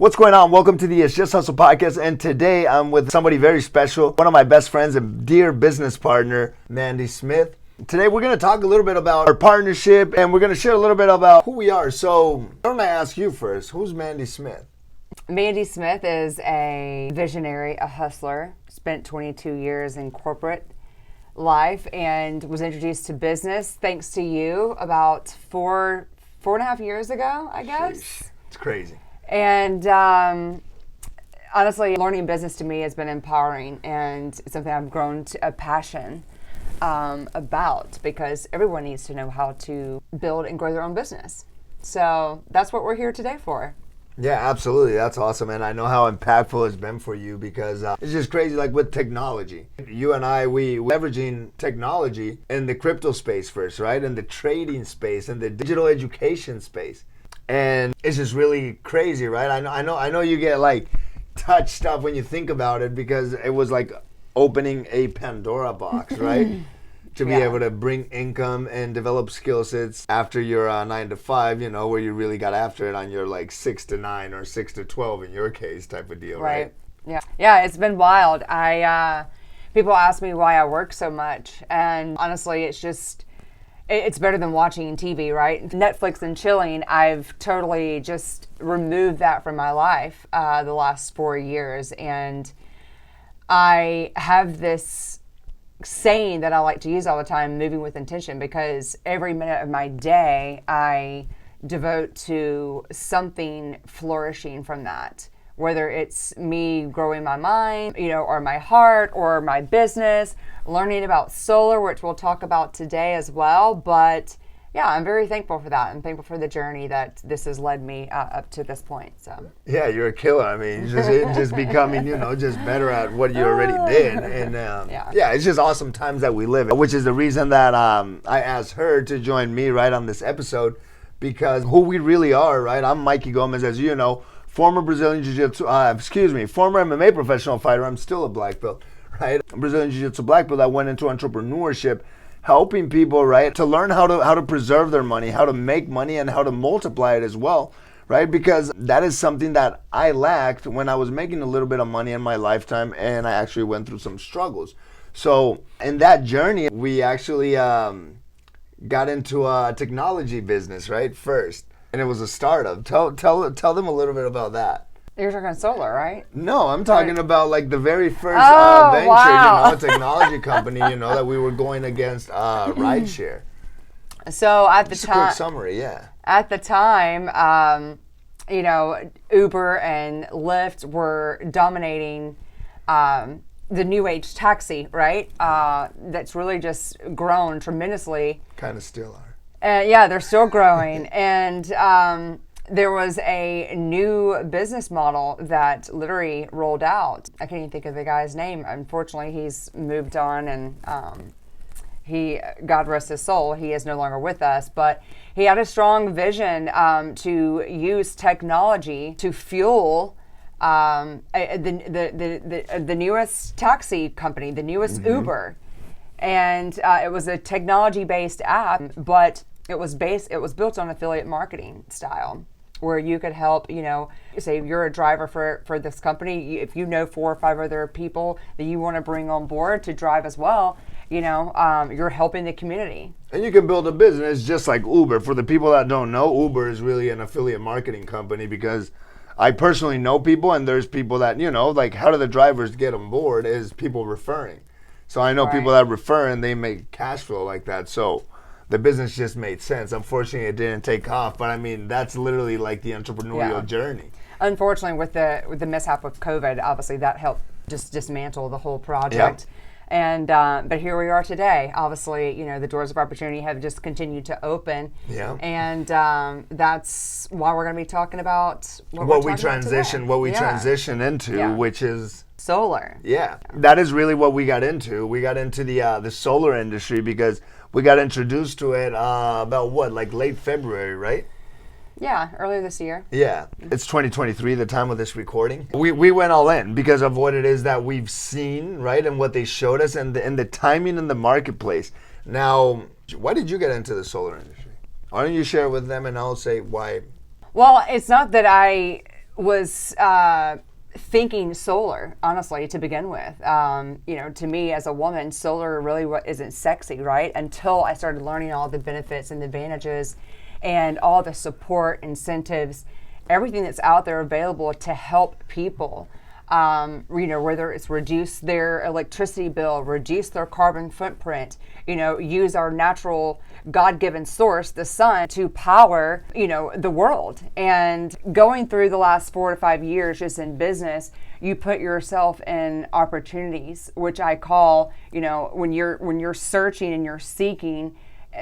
What's going on? Welcome to the It's Just Hustle podcast, and today I'm with somebody very special, one of my best friends and dear business partner, Mandy Smith. Today we're going to talk a little bit about our partnership, and we're going to share a little bit about who we are. So, why don't I ask you first, who's Mandy Smith? Mandy Smith is a visionary, a hustler, spent 22 years in corporate life and was introduced to business thanks to you about four and a half years ago, I guess. Jeez, it's crazy. And honestly, learning business to me has been empowering, and it's something I've grown to a passion about, because everyone needs to know how to build and grow their own business. So that's what we're here today for. Yeah, absolutely. That's awesome. And I know how impactful it's been for you, because it's just crazy, like with technology. You and I, we leveraging technology in the crypto space first, right? In the trading space, in the digital education space. And it's just really crazy, right? I know you get like touched up when you think about it, because it was like opening a Pandora box, right? To be able to bring income and develop skill sets after your 9 to 5, you know, where you really got after it on your like 6 to 9 or 6 to 12 in your case type of deal, right? Yeah, it's been wild. People ask me why I work so much, and honestly, it's better than watching TV, right? Netflix and chilling, I've totally just removed that from my life the last 4 years. And I have this saying that I like to use all the time, moving with intention, because every minute of my day I devote to something flourishing from that. Whether it's me growing my mind, or my heart, or my business, learning about solar, which we'll talk about today as well. But yeah, I'm very thankful for that. I'm thankful for the journey that this has led me up to this point. So yeah, you're a killer. I mean, just becoming, just better at what you already did. And yeah, it's just awesome times that we live in, which is the reason that I asked her to join me right on this episode, because who we really are, right? I'm Mikey Gomez, as you know. Former Brazilian Jiu-Jitsu, former MMA professional fighter. I'm still a black belt, right? Brazilian Jiu-Jitsu black belt. I went into entrepreneurship, helping people, right, to learn how to preserve their money, how to make money, and how to multiply it as well, right? Because that is something that I lacked when I was making a little bit of money in my lifetime, and I actually went through some struggles. So in that journey, we actually got into a technology business, right, first. And it was a startup. Tell them a little bit about that. You're talking solar, right? No, I'm talking about like the very first venture, wow. Technology company, that we were going against rideshare. So at the Just time, a quick summary, yeah. At the time, Uber and Lyft were dominating the new age taxi, right? That's really just grown tremendously. Kind of still are. Yeah, they're still growing. And there was a new business model that literally rolled out. I can't even think of the guy's name. Unfortunately, he's moved on, and God rest his soul, he is no longer with us. But he had a strong vision to use technology to fuel the newest taxi company, the newest Uber. And it was a technology-based app, but it was built on affiliate marketing style, where you could help, say you're a driver for this company. If you know 4 or 5 other people that you want to bring on board to drive as well, you're helping the community. And you can build a business just like Uber. For the people that don't know, Uber is really an affiliate marketing company, because I personally know people, and there's people that, like, how do the drivers get on board is people referring. So I know people that refer, and they make cash flow like that. So the business just made sense. Unfortunately, it didn't take off. But I mean, that's literally like the entrepreneurial journey. Unfortunately, with the mishap with COVID, obviously that helped just dismantle the whole project. And but here we are today. Obviously, the doors of opportunity have just continued to open. Yeah. And that's why we're going to be talking about what we transition into, which is solar. Yeah, that is really what we got into. We got into the solar industry because we got introduced to it about like late February, right? Yeah, earlier this year. Yeah, it's 2023, the time of this recording. We went all in because of what it is that we've seen, right, and what they showed us, and the timing in the marketplace. Now, why did you get into the solar industry? Why don't you share with them, and I'll say why. Well, it's not that I was thinking solar, honestly, to begin with. To me as a woman, solar really isn't sexy, right? Until I started learning all the benefits and advantages and all the support, incentives, everything that's out there available to help people. Whether it's reduce their electricity bill, reduce their carbon footprint, use our natural God-given source, the sun, to power, the world. And going through the last 4 to 5 years just in business, you put yourself in opportunities, which I call, when you're searching and you're seeking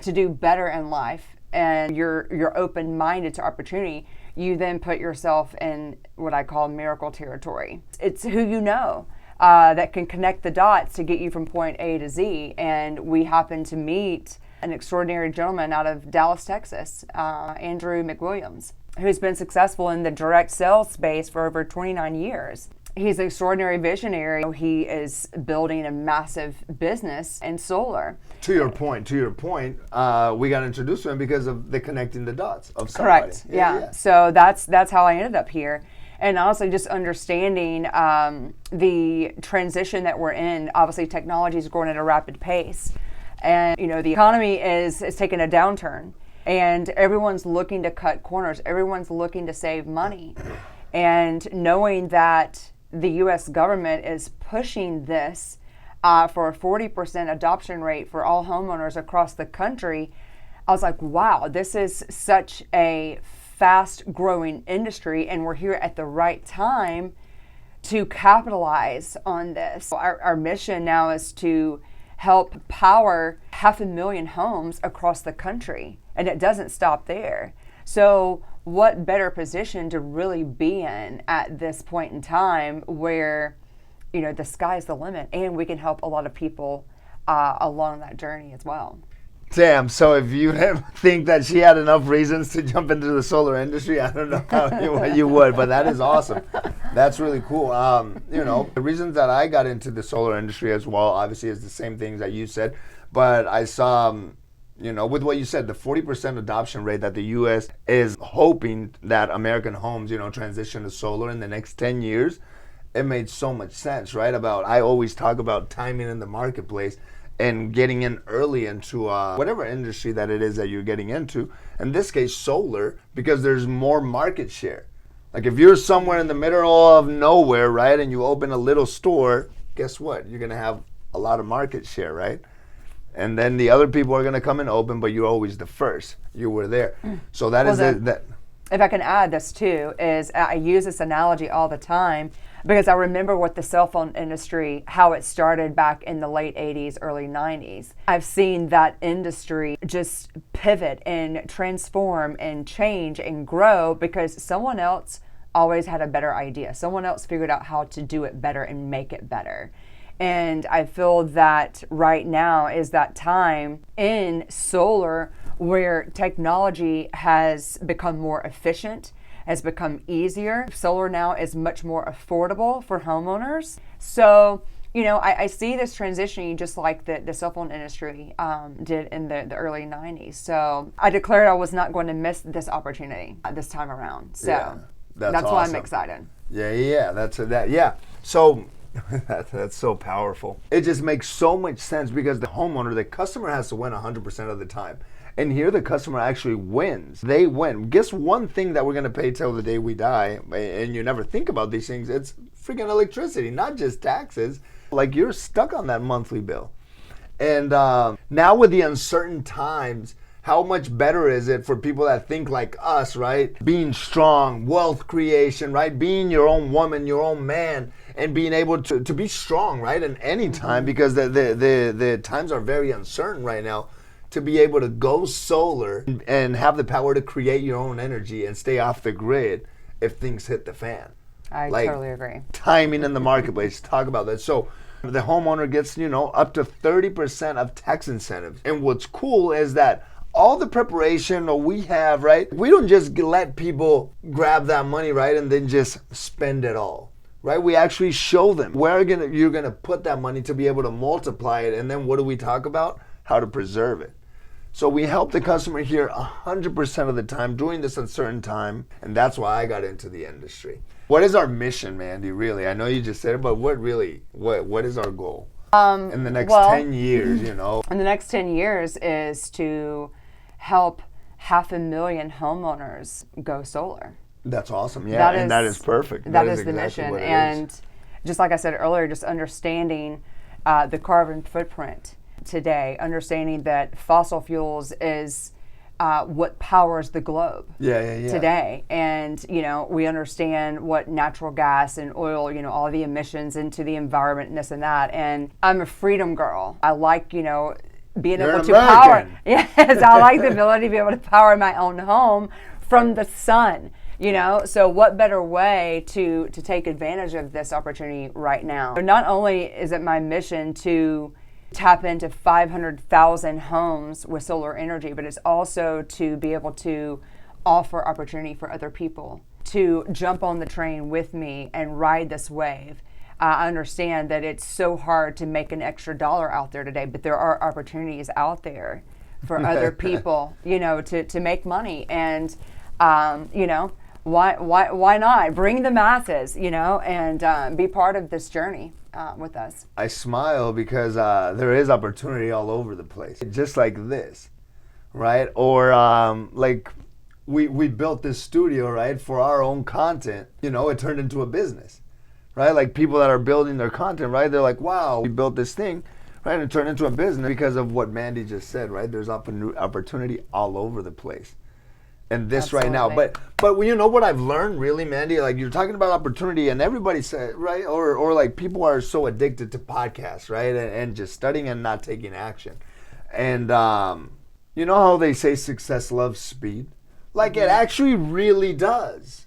to do better in life, and you're open-minded to opportunity, you then put yourself in what I call miracle territory. It's who you know that can connect the dots to get you from point A to Z. And we happen to meet an extraordinary gentleman out of Dallas, Texas, Andrew McWilliams, who's been successful in the direct sales space for over 29 years. He's an extraordinary visionary. He is building a massive business in solar. To your point, we got introduced to him because of the connecting the dots of somebody. Correct. Yeah. So that's how I ended up here. And honestly, just understanding the transition that we're in. Obviously, technology is growing at a rapid pace. And, the economy is taking a downturn. And everyone's looking to cut corners. Everyone's looking to save money. And knowing that the U.S. government is pushing this for a 40% adoption rate for all homeowners across the country, I was like, wow, this is such a fast-growing industry, and we're here at the right time to capitalize on this. Our mission now is to help power 500,000 homes across the country, and it doesn't stop there. So what better position to really be in at this point in time where, the sky's the limit, and we can help a lot of people along that journey as well. Damn, so if you think that she had enough reasons to jump into the solar industry, I don't know how you would, but that is awesome. That's really cool. The reasons that I got into the solar industry as well, obviously, is the same things that you said, but I saw, with what you said, the 40% adoption rate that the U.S. is hoping that American homes, transition to solar in the next 10 years, it made so much sense, right? I always talk about timing in the marketplace and getting in early into whatever industry that it is that you're getting into. In this case, solar, because there's more market share. Like if you're somewhere in the middle of nowhere, right, and you open a little store, guess what? You're going to have a lot of market share, right? And then the other people are going to come and open, but you're always the first. You were there. So that is that. If I can add this too, is I use this analogy all the time because I remember with the cell phone industry, how it started back in the late 80s, early 90s. I've seen that industry just pivot and transform and change and grow because someone else always had a better idea. Someone else figured out how to do it better and make it better. And I feel that right now is that time in solar where technology has become more efficient, has become easier. Solar now is much more affordable for homeowners. So, I see this transitioning just like the cell phone industry did in the early 90s. So I declared I was not going to miss this opportunity this time around. So yeah, that's awesome. Why I'm excited. Yeah. So that's so powerful. It just makes so much sense because the homeowner, the customer has to win 100% of the time. And here the customer actually wins. They win. Guess one thing that we're going to pay till the day we die, and you never think about these things, it's freaking electricity, not just taxes. Like you're stuck on that monthly bill. And now with the uncertain times, how much better is it for people that think like us, right? Being strong, wealth creation, right? Being your own woman, your own man, and being able to be strong, right? In any time, because the times are very uncertain right now. To be able to go solar and have the power to create your own energy and stay off the grid if things hit the fan. I totally agree. Timing in the marketplace, talk about that. So the homeowner gets, up to 30% of tax incentives. And what's cool is that all the preparation we have, right? We don't just let people grab that money, right? And then just spend it all, right? We actually show them where you're gonna put that money to be able to multiply it. And then what do we talk about? How to preserve it. So we help the customer here 100% of the time during this uncertain time, and that's why I got into the industry. What is our mission, Mandy, really? I know you just said it, but what is our goal? In the next 10 years, you know? In the next 10 years is to help 500,000 homeowners go solar. That's awesome. Yeah, and that is perfect. That is the mission. And just like I said earlier, just understanding the carbon footprint today, understanding that fossil fuels is what powers the globe today. And, you know, we understand what natural gas and oil, you know, all the emissions into the environment and this and that. And I'm a freedom girl. I like, you know, being able to power. Yes, I like the ability to be able to power my own home from the sun. You know, so what better way to take advantage of this opportunity right now? Not only is it my mission to tap into 500,000 homes with solar energy, but it's also to be able to offer opportunity for other people to jump on the train with me and ride this wave. I understand that it's so hard to make an extra dollar out there today, but there are opportunities out there for other people, you know, to make money. And, you know, why not bring the masses, you know, and be part of this journey with us. I smile because there is opportunity all over the place, just like this, right? Or like we built this studio, right, for our own content. You know, it turned into a business, right? Like people that are building their content, right? They're like, wow, we built this thing, right? And it turned into a business because of what Mandy just said, right? There's opportunity all over the place. And this right now, but you know what I've learned really, Mandy, like you're talking about opportunity, and everybody said, right, or like people are so addicted to podcasts, right, and just studying and not taking action. And you know how they say success loves speed, like it actually really does.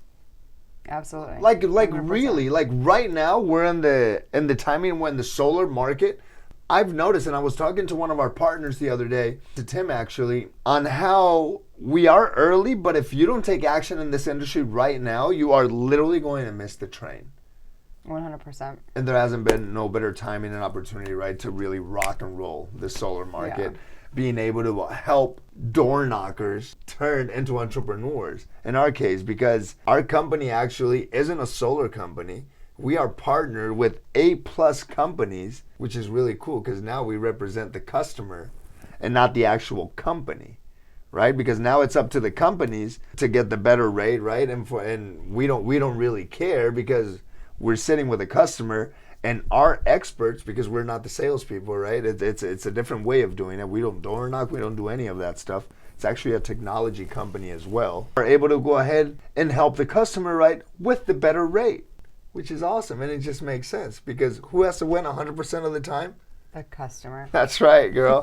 Absolutely. Like 100%. Really, like right now we're in the timing when the solar market. I've noticed, and I was talking to one of our partners the other day, to Tim actually, on how we are early, but if you don't take action in this industry right now, you are literally going to miss the train. 100%. And there hasn't been no better timing and opportunity, right, to really rock and roll the solar market. Yeah. Being able to help door knockers turn into entrepreneurs, in our case, because our company actually isn't a solar company. We are partnered with A+ companies, which is really cool because now we represent the customer and not the actual company, right? Because now it's up to the companies to get the better rate, right? And we don't really care because we're sitting with a customer and our experts, because we're not the salespeople, right? It's a different way of doing it. We don't door knock, we don't do any of that stuff. It's actually a technology company as well. We're able to go ahead and help the customer, right, with the better rate. Which is awesome, and it just makes sense because who has to win 100% of the time? The customer. That's right, girl.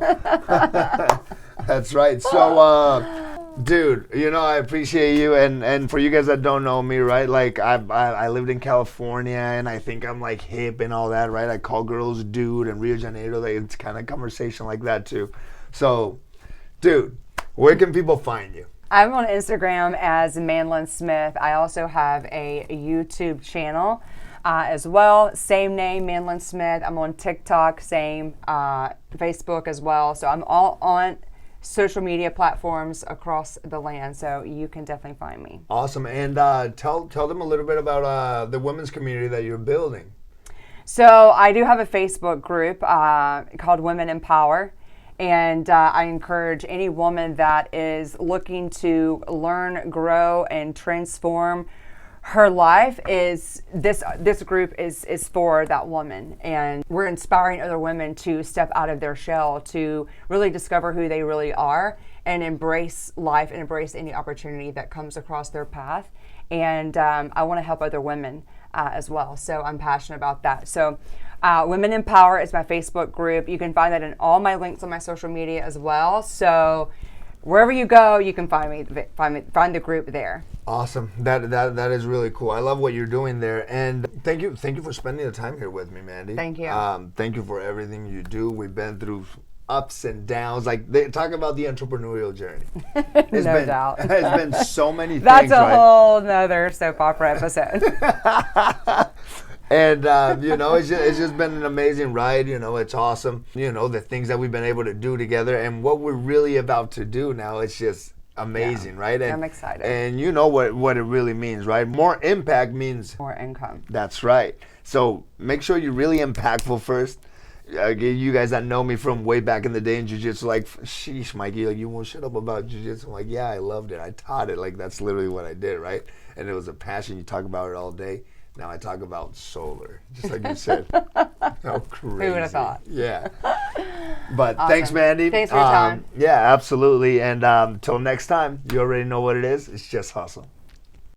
That's right. So, dude, you know, I appreciate you, and for you guys that don't know me, right? Like, I lived in California, and I think I'm like hip and all that, right? I call girls dude, and Rio de Janeiro, like, it's kind of conversation like that too. So, dude, where can people find you? I'm on Instagram as Manlin Smith. I also have a YouTube channel as well. Same name, Manlin Smith. I'm on TikTok, same, Facebook as well. So I'm all on social media platforms across the land. So you can definitely find me. Awesome. And tell them a little bit about the women's community that you're building. So I do have a Facebook group called Women in Power. And I encourage any woman that is looking to learn, grow, and transform her life. Is this group is for that woman, and we're inspiring other women to step out of their shell, to really discover who they really are, and embrace life and embrace any opportunity that comes across their path. And I want to help other women as well. So I'm passionate about that. So Women in Power is my Facebook group. You can find that in all my links on my social media as well. So wherever you go, you can find me, find the group there. Awesome. That is really cool. I love what you're doing there. And thank you for spending the time here with me, Mandy. Thank you. Thank you for everything you do. We've been through ups and downs. Like, they talk about the entrepreneurial journey. No doubt. It's been so many things. That's a whole nother soap opera episode. And, it's just been an amazing ride. It's awesome. The things that we've been able to do together and what we're really about to do now, it's just amazing, right? And, I'm excited. And you know what it really means, right? More impact means more income. That's right. So make sure you're really impactful first. You guys that know me from way back in the day in jiu-jitsu, like, sheesh, Mikey, like, you won't shut up about jiu-jitsu. I'm like, yeah, I loved it. I taught it. Like, that's literally what I did, right? And it was a passion. You talk about it all day. Now I talk about solar, just like you said. How crazy. Who would have thought? Yeah. But awesome. Thanks, Mandy. Thanks for your time. Yeah, absolutely. And till next time, you already know what it is. It's just hustle.